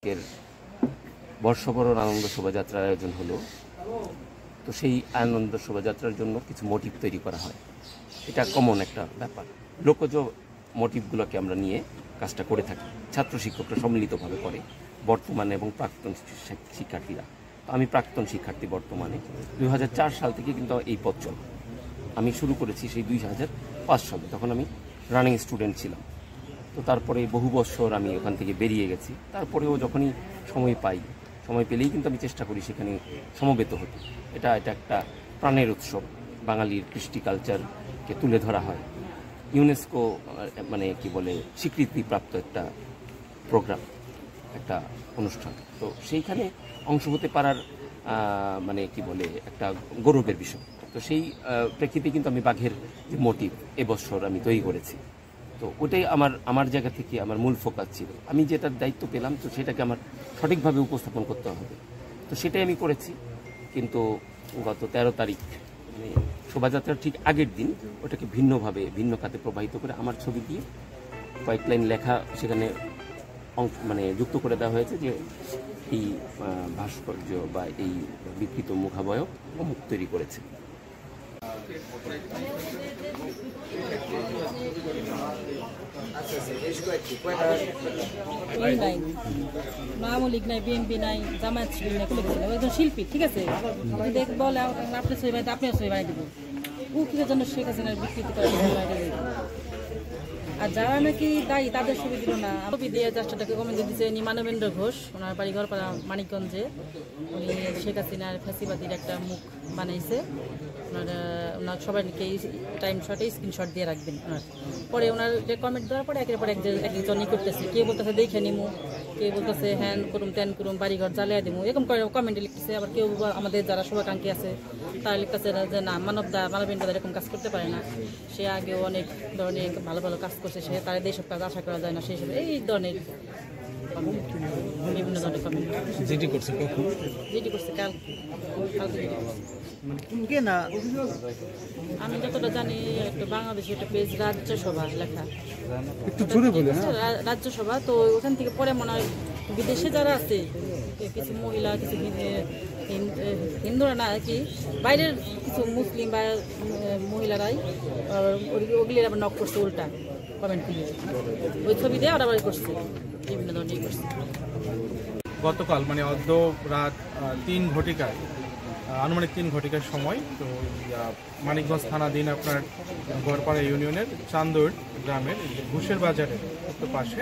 এর বর্ষবরণ আনন্দ শোভাযাত্রার আয়োজন হলো। তো সেই আনন্দ শোভাযাত্রার জন্য কিছু মোটিভ তৈরি করা হয়। এটা কমন একটা ব্যাপার। লোকজ মোটিভগুলোকে আমরা নিয়ে কাজটা করে থাকি। ছাত্র শিক্ষকরা সম্মিলিতভাবে করে, বর্তমানে এবং প্রাক্তন শিক্ষার্থীরা। আমি প্রাক্তন শিক্ষার্থী বর্তমানে। 2004 সাল থেকে কিন্তু এই পথ চলে। আমি শুরু করেছি সেই 2005 সালে, তখন আমি রানিং স্টুডেন্ট ছিলাম। তো তারপরে বহু বছর আমি ওখান থেকে বেরিয়ে গেছি। তারপরেও যখনই সময় পেলেই কিন্তু আমি চেষ্টা করি সেখানে সমবেত হতে। এটা একটা প্রাণের উৎসব। বাঙালির কৃষ্টি কালচারকে তুলে ধরা হয়। ইউনেস্কো স্বীকৃতিপ্রাপ্ত একটা প্রোগ্রাম, একটা অনুষ্ঠান। তো সেইখানে অংশ হতে পারার একটা গৌরবের বিষয়। তো সেই প্রেক্ষিতে কিন্তু আমি বাঘের যে মোটিভ এবছর আমি তৈরি করেছি। তো ওটাই আমার জায়গা থেকে আমার মূল ফোকাস ছিল। আমি যেটার দায়িত্ব পেলাম, তো সেটাকে আমার সঠিকভাবে উপস্থাপন করতে হবে। তো সেটাই আমি করেছি। কিন্তু গত 13 তারিখ শোভাযাত্রার ঠিক আগের দিন ওটাকে ভিন্ন খাতে প্রবাহিত করে আমার ছবি দিয়ে কয়েক লাইন লেখা সেখানে যুক্ত করে দেওয়া হয়েছে যে এই ভাস্কর্য বা এই বিকৃত মুখাবয়ব অমুক তৈরি করেছে। আওয়ামী নাই, বিএনপি নাই, জামায়াত শিবির নাই, কোনো কিছু নাই। একজন শিল্পী, ঠিক আছে, দেখ বলে আপনার ছবি বানাইতে আপনিও ছবি বানাই দিব। ও কিসের জন্য শেখ হাসিনার বিকৃতি করে আর যারা নাকি দায়ী তাদের ছবি দিল না। ছবি দিয়ে জাস্টটাকে কমেন্ট দিচ্ছে মানবেন্দ্র ঘোষ, ওনার বাড়ি ঘরপাড়া মানিকগঞ্জে। উনি শেখ হাসিনার ফ্যাসিবাদীর একটা মুখ বানাইছে। ওনার সবাই টাইম শটে স্ক্রিনশট দিয়ে রাখবেন। পরে ওনার কমেন্ট দেওয়ার পরে একের পর একজনই করতেছে। কে বলতেছে দেখে নিমু, কে বলতেছে হ্যান করুম ত্যান করুম, বাড়িঘর জ্বালিয়ে দিমু, এরকম করে কমেন্টে লিখতেছে। আবার কেউ আমাদের যারা শুভাকাঙ্ক্ষী আছে তারা লিখতেছে যে না, মানবেন্দ্র এরকম কাজ করতে পারে না। সে আগেও অনেক ধরনের ভালো ভালো কাজ করছে, সে তার এইসব কাজ আশা করা যায় না, সেই সব এই ধরনের বিভিন্ন ধরনের কমেন্ট। জিডি করছে কখন? জিডি করছে কালকে না, আমি যতটা জানি একটা বাংলাদেশে একটা পেজ রাজ্যসভা লেখা, একটু জোরে বলে। রাজ্যসভা। তো ওখান থেকে পরে মনে হয় বিদেশে যারা আছে কিছু মহিলা, কিছু হিন্দুরা না কি বাইরের কিছু মুসলিম বা মহিলারাই ওগুলি আবার নক করছে, উল্টা কমেন্ট করে ওই ছবি দিয়ে আবার করছে, বিভিন্ন ধরনের করছে। গতকাল অর্ধ রাত 3 ঘটিকায়, আনুমানিক 3 ঘটিকার সময়, তো মানিকগঞ্জ থানাধীন আপনার গড়পাড়া ইউনিয়নের চান্দুর গ্রামের ঘোষের বাজারের উত্তর পাশে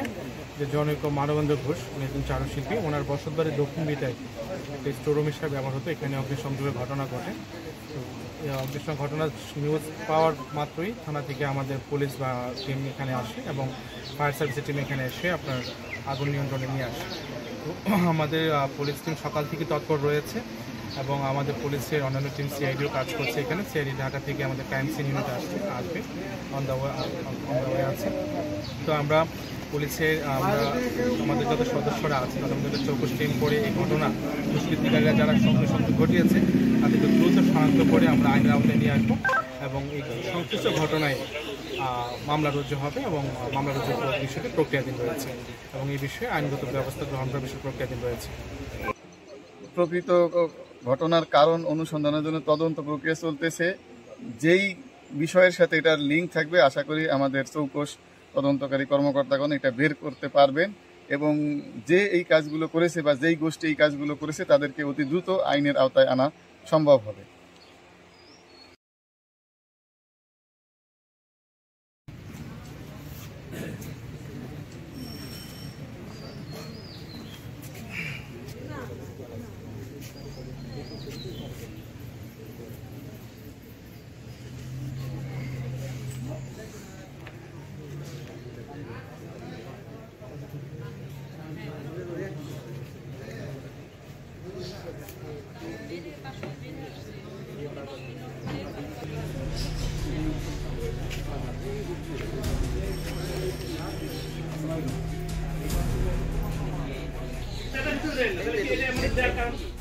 যে জনৈক মানবেন্দ্র ঘোষ, উনি একজন চারুশিল্পী, ওনার বসতবাড়ি দক্ষিণ বিটায় একটি স্টোরুম হিসাবে ব্যবহার হতো। এখানে অগ্নিসংযোগের ঘটনা ঘটে। তো অগ্নিসংযোগ ঘটনার নিউজ পাওয়ার মাত্রই থানা থেকে আমাদের পুলিশ বা টিম এখানে আসে এবং ফায়ার সার্ভিসের টিম এখানে এসে আপনার আগুন নিয়ন্ত্রণে নিয়ে আসে। তো আমাদের পুলিশ টিম সকাল থেকে তৎপর রয়েছে এবং আমাদের পুলিশের অন্যান্য টিম সিআইডিও কাজ করছে এখানে। সিআইডি ঢাকা থেকে আমাদের ক্রাইম সিন ইউনিট আসবে, অন দ্য ওয়ে আছে। তো আমরা পুলিশের আমাদের যত সদস্যরা আছে তাদের মধ্যে চৌকস টিম করে এই ঘটনা দুষ্কৃতিকারীরা যারা সংঘর্ষ ঘটিয়েছে তাদেরকে দ্রুত শনাক্ত করে আমরা আইনের আওতায় নিয়ে আসবো এবং এই সংশ্লিষ্ট ঘটনায় মামলা রুজু হবে এবং মামলা রুজু বিষয়টি প্রক্রিয়াধীন রয়েছে এবং এই বিষয়ে আইনগত ব্যবস্থা গ্রহণ করার বিষয়ে প্রক্রিয়াধীন রয়েছে। প্রকৃত ঘটনার কারণ অনুসন্ধানের জন্য তদন্ত প্রক্রিয়া চলতেছে। যেই বিষয়ের সাথে এটার লিঙ্ক থাকবে আশা করি আমাদের চৌকস তদন্তকারী কর্মকর্তাগণ এটা বের করতে পারবেন এবং যে এই কাজগুলো করেছে বা যেই গোষ্ঠী এই কাজগুলো করেছে তাদেরকে অতি দ্রুত আইনের আওতায় আনা সম্ভব হবে। Gracias.